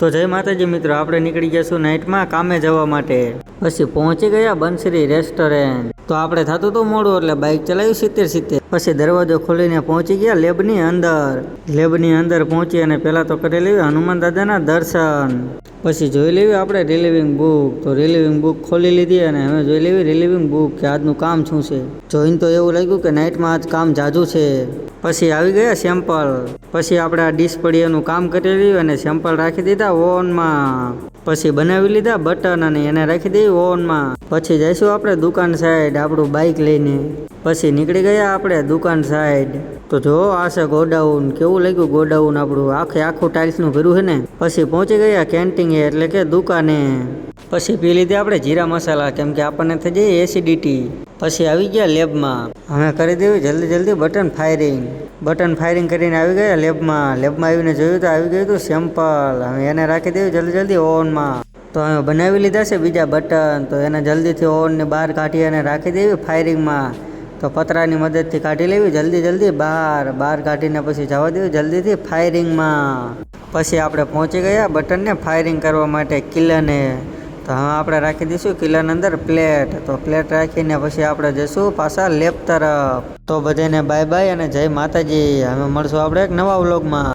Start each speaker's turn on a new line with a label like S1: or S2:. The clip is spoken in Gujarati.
S1: તો જય માતાજી મિત્રો, આપણે નીકળી જઈશું નાઇટમાં કામે જવા માટે. પછી પહોંચી ગયા બંસરી રેસ્ટોરન્ટ. તો આપણે થતું તો મોડું એટલે બાઇક ચલાવ્યું 70-70. પછી દરવાજો ખોલીને પહોંચી ગયા લેબની અંદર. લેબની અંદર પહોંચી અને પહેલાં તો કરી લેવી હનુમાન દાદાના દર્શન. પછી જોઈ લેવી આપણે રિલીવિંગ બુક. તો રિલીવિંગ બુક ખોલી લીધી અને હવે જોઈ લેવી રિલીવિંગ બુક કે આજનું કામ શું છે. જોઈને તો એવું લાગ્યું કે નાઇટમાં આજ કામ જાજુ છે. પછી આવી ગયા સેમ્પલ. પછી આપણે આ ડીશ પડી એનું કામ કરી લીધું અને સેમ્પલ રાખી દીધા ઓવનમાં. પછી બનાવી લીધા બટન અને એને રાખી દઈએ ઓવનમાં. પછી જઈશું આપણે દુકાન સાઈડ આપણું બાઇક લઈને. પછી નીકળી ગયા આપણે દુકાન સાઈડ. તો જો આ છે ગોડાઉન. કેવું લાગ્યું ગોડાઉન આપણું આખું ટાઇલ્સનું ભર્યું છે ને. પછી પહોંચી ગયા કેન્ટીને એટલે કે દુકાને. પછી પી લીધી આપણે જીરા મસાલા કેમ કે આપણને થઈ જાય એસિડિટી. પછી આવી ગયા લેબમાં. અમે કરી દેવી જલ્દી બટન ફાયરિંગ. બટન ફાયરિંગ કરીને આવી ગયા લેબમાં. લેબમાં આવીને જોયું તો આવી ગયું હતું સેમ્પલ. હવે એને રાખી દેવી જલ્દી ઓવનમાં. તો અમે બનાવી લીધા છે બીજા બટન. તો એને જલ્દીથી ઓવનને બહાર કાઢી અને રાખી દેવી ફાયરિંગમાં. તો પતરાની મદદથી કાઢી લેવી જલ્દી બહાર કાઢીને પછી જવા દેવી જલ્દીથી ફાયરિંગમાં. પછી આપણે પહોંચી ગયા બટનને ફાયરિંગ કરવા માટે કિલ્લાને. તો હવે આપણે રાખી દઈશું કિલ્લાની અંદર પ્લેટ. તો પ્લેટ રાખીને પછી આપણે જઈશું પાછા લેબ તરફ. તો બધાને બાય બાય અને જય માતાજી. હવે મળશું આપણે એક નવા વ્લોગમાં.